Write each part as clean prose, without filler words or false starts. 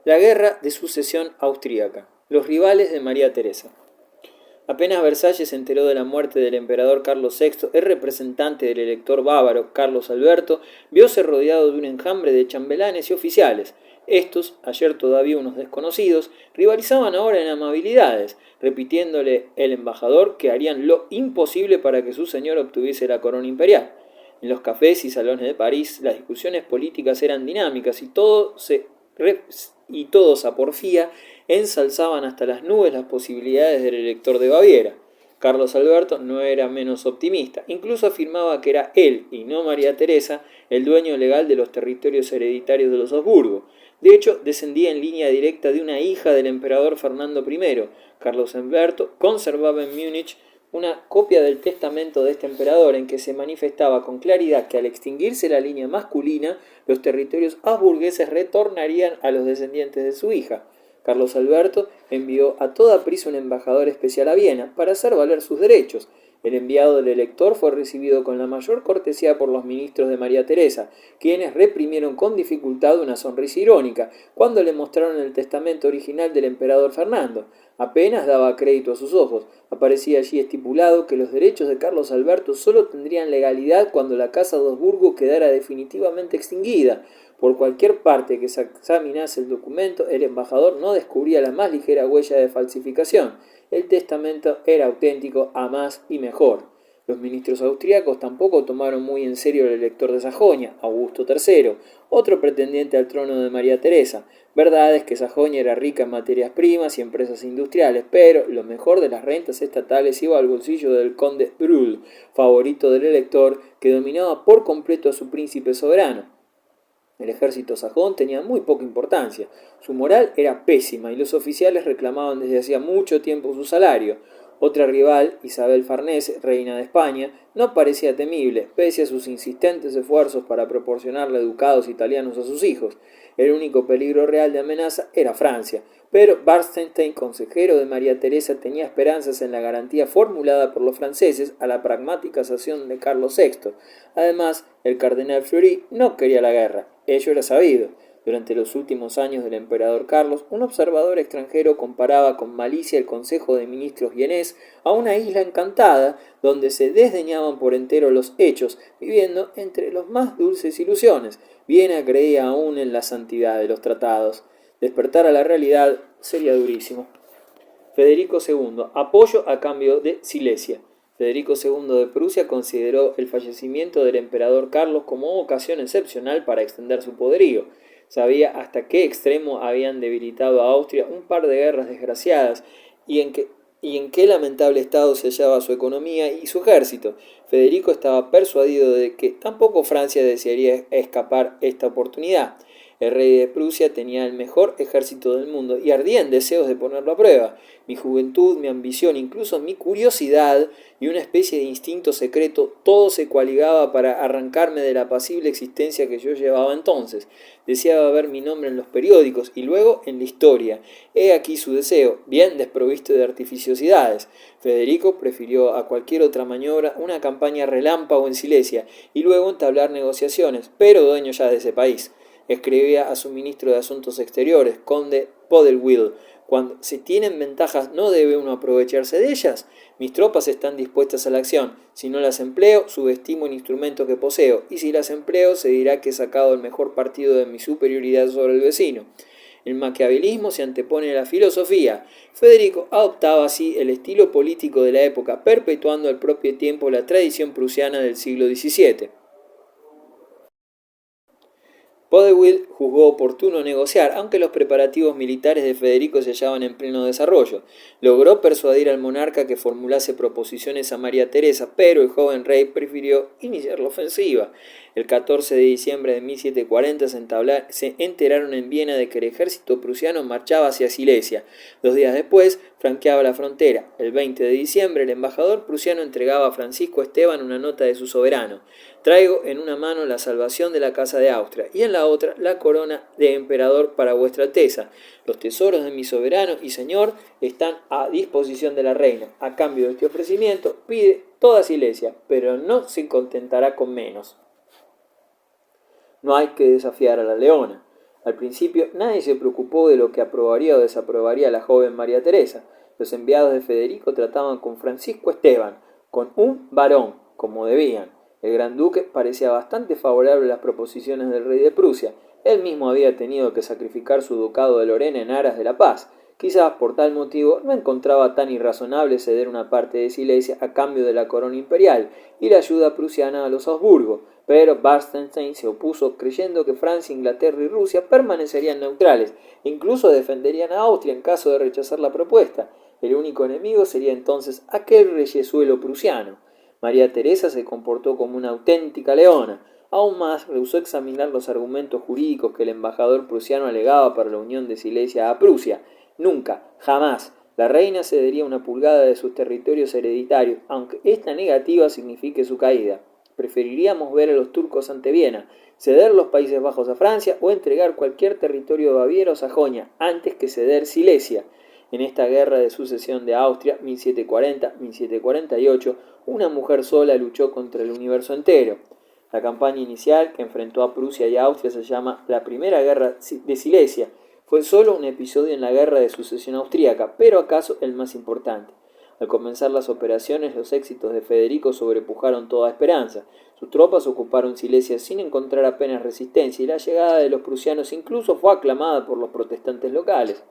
La guerra de sucesión austríaca. Los rivales de María Teresa. Apenas Versalles se enteró de la muerte del emperador Carlos VI, el representante del elector bávaro, Carlos Alberto, vióse rodeado de un enjambre de chambelanes y oficiales. Estos, ayer todavía unos desconocidos, rivalizaban ahora en amabilidades, repitiéndole el embajador que harían lo imposible para que su señor obtuviese la corona imperial. En los cafés y salones de París las discusiones políticas eran dinámicas y todos a porfía ensalzaban hasta las nubes las posibilidades del elector de Baviera. Carlos Alberto no era menos optimista, incluso afirmaba que era él, y no María Teresa, el dueño legal de los territorios hereditarios de los Habsburgo. De hecho, descendía en línea directa de una hija del emperador Fernando I. Carlos Alberto conservaba en Múnich una copia del testamento de este emperador en que se manifestaba con claridad que al extinguirse la línea masculina, los territorios habsburgueses retornarían a los descendientes de su hija. Carlos Alberto envió a toda prisa un embajador especial a Viena para hacer valer sus derechos. El enviado del elector fue recibido con la mayor cortesía por los ministros de María Teresa, quienes reprimieron con dificultad una sonrisa irónica cuando le mostraron el testamento original del emperador Fernando. Apenas daba crédito a sus ojos. Aparecía allí estipulado que los derechos de Carlos Alberto solo tendrían legalidad cuando la Casa de Habsburgo quedara definitivamente extinguida. Por cualquier parte que se examinase el documento, el embajador no descubría la más ligera huella de falsificación. El testamento era auténtico a más y mejor. Los ministros austríacos tampoco tomaron muy en serio al elector de Sajonia, Augusto III, otro pretendiente al trono de María Teresa. Verdad es que Sajonia era rica en materias primas y empresas industriales, pero lo mejor de las rentas estatales iba al bolsillo del conde Brühl, favorito del elector, que dominaba por completo a su príncipe soberano. El ejército sajón tenía muy poca importancia, su moral era pésima y los oficiales reclamaban desde hacía mucho tiempo su salario. Otra rival, Isabel Farnese, reina de España, no parecía temible, pese a sus insistentes esfuerzos para proporcionarle ducados italianos a sus hijos. El único peligro real de amenaza era Francia, pero Barstenstein, consejero de María Teresa, tenía esperanzas en la garantía formulada por los franceses a la pragmática cesión de Carlos VI. Además, el cardenal Fleury no quería la guerra. Ello era sabido. Durante los últimos años del emperador Carlos, un observador extranjero comparaba con malicia el Consejo de Ministros vienés a una isla encantada donde se desdeñaban por entero los hechos, viviendo entre las más dulces ilusiones. Viena creía aún en la santidad de los tratados. Despertar a la realidad sería durísimo. Federico II. Apoyo a cambio de Silesia. Federico II de Prusia consideró el fallecimiento del emperador Carlos como ocasión excepcional para extender su poderío. Sabía hasta qué extremo habían debilitado a Austria un par de guerras desgraciadas y en qué lamentable estado se hallaba su economía y su ejército. Federico estaba persuadido de que tampoco Francia desearía escapar esta oportunidad. El rey de Prusia tenía el mejor ejército del mundo y ardía en deseos de ponerlo a prueba. Mi juventud, mi ambición, incluso mi curiosidad y una especie de instinto secreto, todo se coaligaba para arrancarme de la apacible existencia que yo llevaba entonces. Deseaba ver mi nombre en los periódicos y luego en la historia. He aquí su deseo, bien desprovisto de artificiosidades. Federico prefirió a cualquier otra maniobra una campaña relámpago en Silesia y luego entablar negociaciones, pero dueño ya de ese país. Escribía a su ministro de Asuntos Exteriores, conde Podewil: cuando se tienen ventajas, ¿no debe uno aprovecharse de ellas? Mis tropas están dispuestas a la acción. Si no las empleo, subestimo el instrumento que poseo, y si las empleo, se dirá que he sacado el mejor partido de mi superioridad sobre el vecino. El maquiavelismo se antepone a la filosofía. Federico adoptaba así el estilo político de la época, perpetuando al propio tiempo la tradición prusiana del siglo XVII. Podewil juzgó oportuno negociar, aunque los preparativos militares de Federico se hallaban en pleno desarrollo. Logró persuadir al monarca que formulase proposiciones a María Teresa, pero el joven rey prefirió iniciar la ofensiva. El 14 de diciembre de 1740 se enteraron en Viena de que el ejército prusiano marchaba hacia Silesia. 2 días después, franqueaba la frontera. El 20 de diciembre, el embajador prusiano entregaba a Francisco Esteban una nota de su soberano. Traigo en una mano la salvación de la casa de Austria y en la otra la corona de emperador para vuestra alteza. Los tesoros de mi soberano y señor están a disposición de la reina. A cambio de este ofrecimiento pide toda Silesia, pero no se contentará con menos. No hay que desafiar a la leona. Al principio nadie se preocupó de lo que aprobaría o desaprobaría la joven María Teresa. Los enviados de Federico trataban con Francisco Esteban, con un varón, como debían. El gran duque parecía bastante favorable a las proposiciones del rey de Prusia. Él mismo había tenido que sacrificar su ducado de Lorena en aras de la paz. Quizás por tal motivo no encontraba tan irrazonable ceder una parte de Silesia a cambio de la corona imperial y la ayuda prusiana a los Habsburgo, pero Barstenstein se opuso creyendo que Francia, Inglaterra y Rusia permanecerían neutrales, incluso defenderían a Austria en caso de rechazar la propuesta. El único enemigo sería entonces aquel reyesuelo prusiano. María Teresa se comportó como una auténtica leona. Aún más, rehusó examinar los argumentos jurídicos que el embajador prusiano alegaba para la unión de Silesia a Prusia. Nunca, jamás, la reina cedería una pulgada de sus territorios hereditarios, aunque esta negativa signifique su caída. Preferiríamos ver a los turcos ante Viena, ceder los Países Bajos a Francia o entregar cualquier territorio de Baviera o Sajonia antes que ceder Silesia. En esta guerra de sucesión de Austria, 1740-1748, una mujer sola luchó contra el universo entero. La campaña inicial, que enfrentó a Prusia y Austria, se llama la Primera Guerra de Silesia. Fue solo un episodio en la Guerra de Sucesión Austríaca, pero acaso el más importante. Al comenzar las operaciones, los éxitos de Federico sobrepujaron toda esperanza. Sus tropas ocuparon Silesia sin encontrar apenas resistencia y la llegada de los prusianos incluso fue aclamada por los protestantes locales.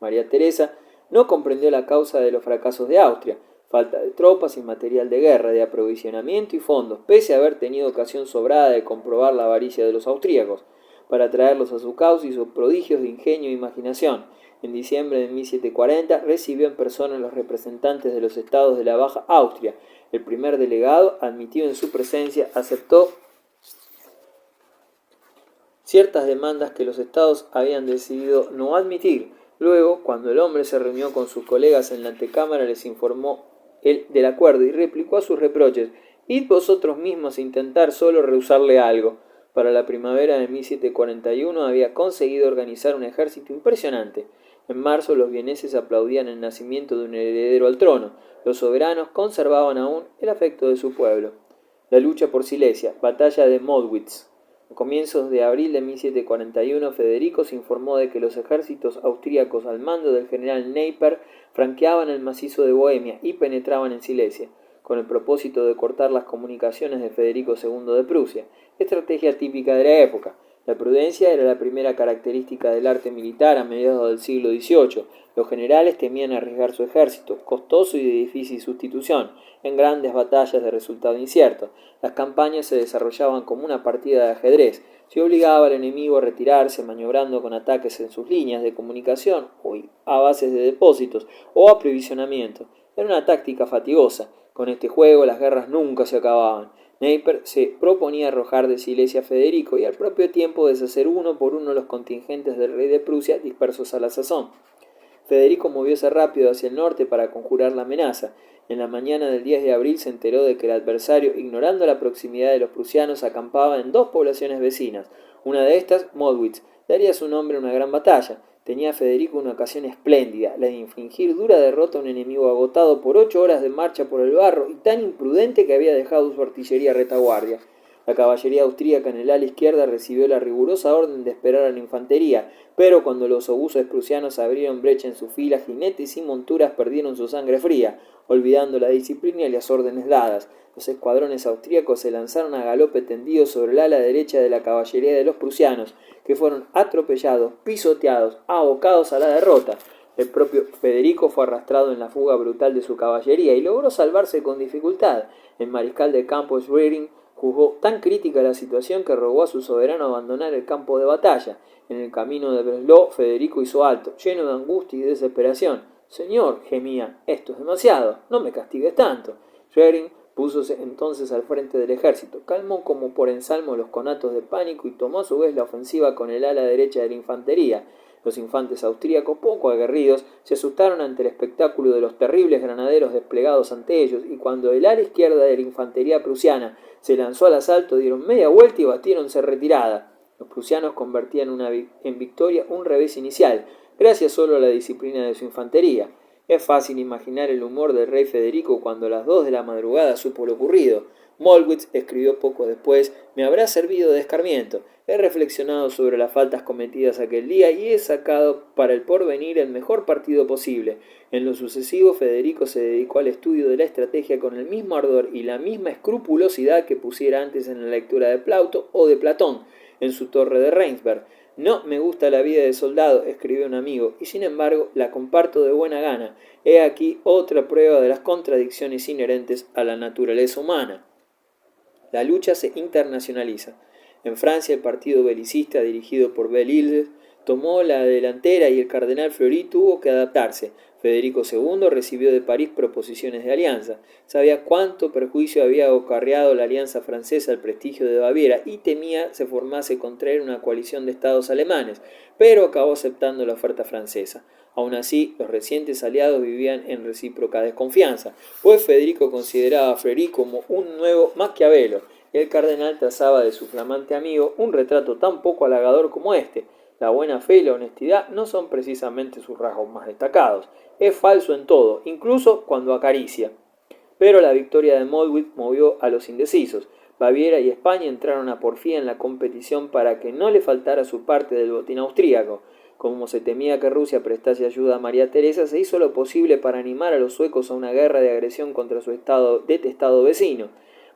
María Teresa no comprendió la causa de los fracasos de Austria, falta de tropas y material de guerra, de aprovisionamiento y fondos, pese a haber tenido ocasión sobrada de comprobar la avaricia de los austríacos. Para traerlos a su causa hizo prodigios de ingenio e imaginación. En diciembre de 1740 recibió en persona a los representantes de los estados de la Baja Austria. El primer delegado, admitido en su presencia, aceptó ciertas demandas que los estados habían decidido no admitir. Luego, cuando el hombre se reunió con sus colegas en la antecámara, les informó él del acuerdo y replicó a sus reproches: «Id vosotros mismos a intentar solo rehusarle algo». Para la primavera de 1741 había conseguido organizar un ejército impresionante. En marzo los vieneses aplaudían el nacimiento de un heredero al trono. Los soberanos conservaban aún el afecto de su pueblo. La lucha por Silesia, batalla de Mollwitz. A comienzos de abril de 1741, Federico se informó de que los ejércitos austríacos al mando del general Neipper franqueaban el macizo de Bohemia y penetraban en Silesia, con el propósito de cortar las comunicaciones de Federico II de Prusia, estrategia típica de la época. La prudencia era la primera característica del arte militar a mediados del siglo XVIII. Los generales temían arriesgar su ejército, costoso y de difícil sustitución, en grandes batallas de resultado incierto. Las campañas se desarrollaban como una partida de ajedrez. Se obligaba al enemigo a retirarse, maniobrando con ataques en sus líneas de comunicación o a bases de depósitos o aprovisionamiento. Era una táctica fatigosa. Con este juego las guerras nunca se acababan. Neipper se proponía arrojar de Silesia a Federico y al propio tiempo deshacer uno por uno los contingentes del rey de Prusia dispersos a la sazón. Federico movióse rápido hacia el norte para conjurar la amenaza. En la mañana del 10 de abril se enteró de que el adversario, ignorando la proximidad de los prusianos, acampaba en dos poblaciones vecinas. Una de estas, Mollwitz, daría su nombre a una gran batalla. Tenía Federico una ocasión espléndida, la de infligir dura derrota a un enemigo agotado por 8 horas de marcha por el barro y tan imprudente que había dejado su artillería a retaguardia. La caballería austríaca en el ala izquierda recibió la rigurosa orden de esperar a la infantería, pero cuando los obuses prusianos abrieron brecha en sus filas, jinetes y monturas perdieron su sangre fría, olvidando la disciplina y las órdenes dadas. Los escuadrones austríacos se lanzaron a galope tendido sobre el ala derecha de la caballería de los prusianos, que fueron atropellados, pisoteados, abocados a la derrota. El propio Federico fue arrastrado en la fuga brutal de su caballería y logró salvarse con dificultad. El mariscal de campo Schwerin juzgó tan crítica la situación que rogó a su soberano abandonar el campo de batalla. En el camino de Breslau, Federico hizo alto, lleno de angustia y desesperación. «Señor», gemía, «esto es demasiado, no me castigues tanto». Schwerin púsose entonces al frente del ejército, calmó como por ensalmo los conatos de pánico y tomó a su vez la ofensiva con el ala derecha de la infantería. Los infantes austríacos, poco aguerridos, se asustaron ante el espectáculo de los terribles granaderos desplegados ante ellos, y cuando el ala izquierda de la infantería prusiana se lanzó al asalto, dieron media vuelta y batiéronse retirada. Los prusianos convertían en victoria un revés inicial, gracias solo a la disciplina de su infantería. Es fácil imaginar el humor del rey Federico cuando a las 2 de la madrugada supo lo ocurrido. Mollwitz escribió poco después: «Me habrá servido de escarmiento. He reflexionado sobre las faltas cometidas aquel día y he sacado para el porvenir el mejor partido posible». En lo sucesivo, Federico se dedicó al estudio de la estrategia con el mismo ardor y la misma escrupulosidad que pusiera antes en la lectura de Plauto o de Platón en su torre de Reinsberg. «No me gusta la vida de soldado», escribió un amigo, «y sin embargo la comparto de buena gana. He aquí otra prueba de las contradicciones inherentes a la naturaleza humana». La lucha se internacionaliza. En Francia, el partido belicista dirigido por Belle-Île tomó la delantera y el cardenal Fleury tuvo que adaptarse. Federico II recibió de París proposiciones de alianza. Sabía cuánto perjuicio había acarreado la alianza francesa al prestigio de Baviera y temía se formase contra él una coalición de estados alemanes, pero acabó aceptando la oferta francesa. Aún así, los recientes aliados vivían en recíproca desconfianza, pues Federico consideraba a Fleury como un nuevo Maquiavelo, y el cardenal trazaba de su flamante amigo un retrato tan poco halagador como este. La buena fe y la honestidad no son precisamente sus rasgos más destacados. Es falso en todo, incluso cuando acaricia. Pero la victoria de Mollwitz movió a los indecisos. Baviera y España entraron a porfía en la competición para que no le faltara su parte del botín austríaco. Como se temía que Rusia prestase ayuda a María Teresa, se hizo lo posible para animar a los suecos a una guerra de agresión contra su detestado vecino.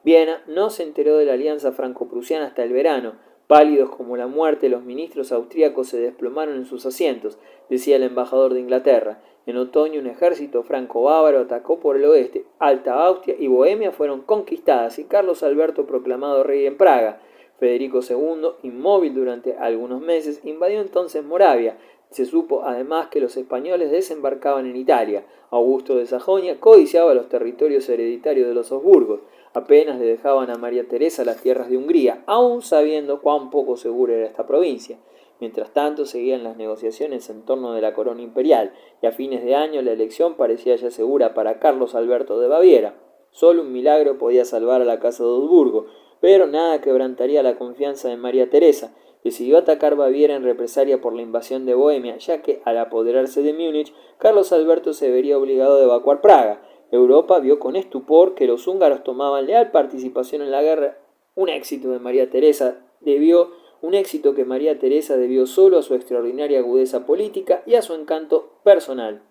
Viena no se enteró de la alianza franco-prusiana hasta el verano. Pálidos como la muerte, los ministros austríacos se desplomaron en sus asientos, decía el embajador de Inglaterra. En otoño, un ejército franco-bávaro atacó por el oeste. Alta Austria y Bohemia fueron conquistadas y Carlos Alberto proclamado rey en Praga. Federico II, inmóvil durante algunos meses, invadió entonces Moravia. Se supo además que los españoles desembarcaban en Italia. Augusto de Sajonia codiciaba los territorios hereditarios de los Habsburgos. Apenas le dejaban a María Teresa las tierras de Hungría, aun sabiendo cuán poco segura era esta provincia. Mientras tanto, seguían las negociaciones en torno de la corona imperial, y a fines de año la elección parecía ya segura para Carlos Alberto de Baviera. Solo un milagro podía salvar a la casa de Habsburgo, pero nada quebrantaría la confianza de María Teresa. Decidió atacar Baviera en represalia por la invasión de Bohemia, ya que, al apoderarse de Múnich, Carlos Alberto se vería obligado a evacuar Praga. Europa vio con estupor que los húngaros tomaban leal participación en la guerra, un éxito que María Teresa debió solo a su extraordinaria agudeza política y a su encanto personal.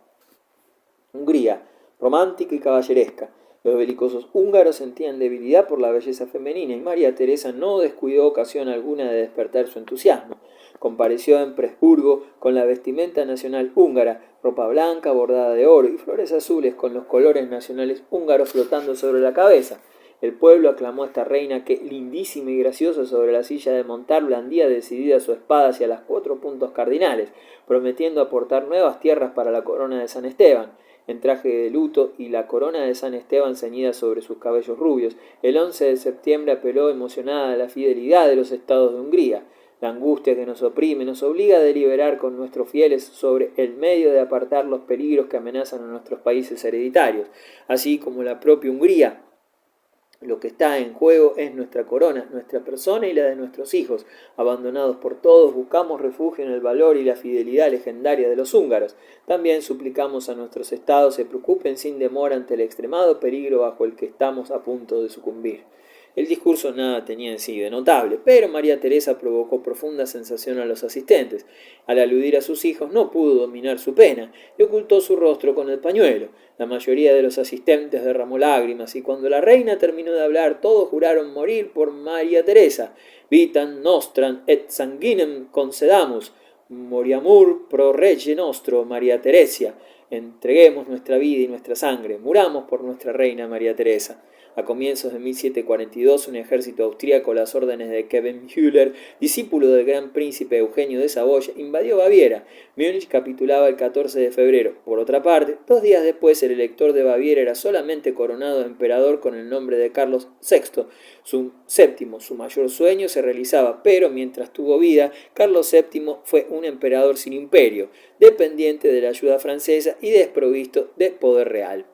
Hungría, romántica y caballeresca. Los belicosos húngaros sentían debilidad por la belleza femenina y María Teresa no descuidó ocasión alguna de despertar su entusiasmo. Compareció en Presburgo con la vestimenta nacional húngara, ropa blanca bordada de oro y flores azules con los colores nacionales húngaros flotando sobre la cabeza. El pueblo aclamó a esta reina que, lindísima y graciosa sobre la silla de montar, blandía decidida su espada hacia los 4 puntos cardinales, prometiendo aportar nuevas tierras para la corona de San Esteban. En traje de luto y la corona de San Esteban ceñida sobre sus cabellos rubios, el 11 de septiembre apeló emocionada a la fidelidad de los estados de Hungría. La angustia que nos oprime nos obliga a deliberar con nuestros fieles sobre el medio de apartar los peligros que amenazan a nuestros países hereditarios, así como la propia Hungría. Lo que está en juego es nuestra corona, nuestra persona y la de nuestros hijos. Abandonados por todos, buscamos refugio en el valor y la fidelidad legendaria de los húngaros. También suplicamos a nuestros estados se preocupen sin demora ante el extremado peligro bajo el que estamos a punto de sucumbir. El discurso nada tenía en sí de notable, pero María Teresa provocó profunda sensación a los asistentes. Al aludir a sus hijos no pudo dominar su pena y ocultó su rostro con el pañuelo. La mayoría de los asistentes derramó lágrimas y cuando la reina terminó de hablar todos juraron morir por María Teresa. Vitam nostram et sanguinem concedamus, moriamur pro rege nostro María Teresia. Entreguemos nuestra vida y nuestra sangre, muramos por nuestra reina María Teresa. A comienzos de 1742, un ejército austríaco a las órdenes de Kevin Müller, discípulo del gran príncipe Eugenio de Saboya, invadió Baviera. Múnich capitulaba el 14 de febrero. Por otra parte, 2 días después, el elector de Baviera era solamente coronado emperador con el nombre de Carlos VI. Su mayor sueño se realizaba, pero mientras tuvo vida, Carlos VII fue un emperador sin imperio, dependiente de la ayuda francesa y desprovisto de poder real.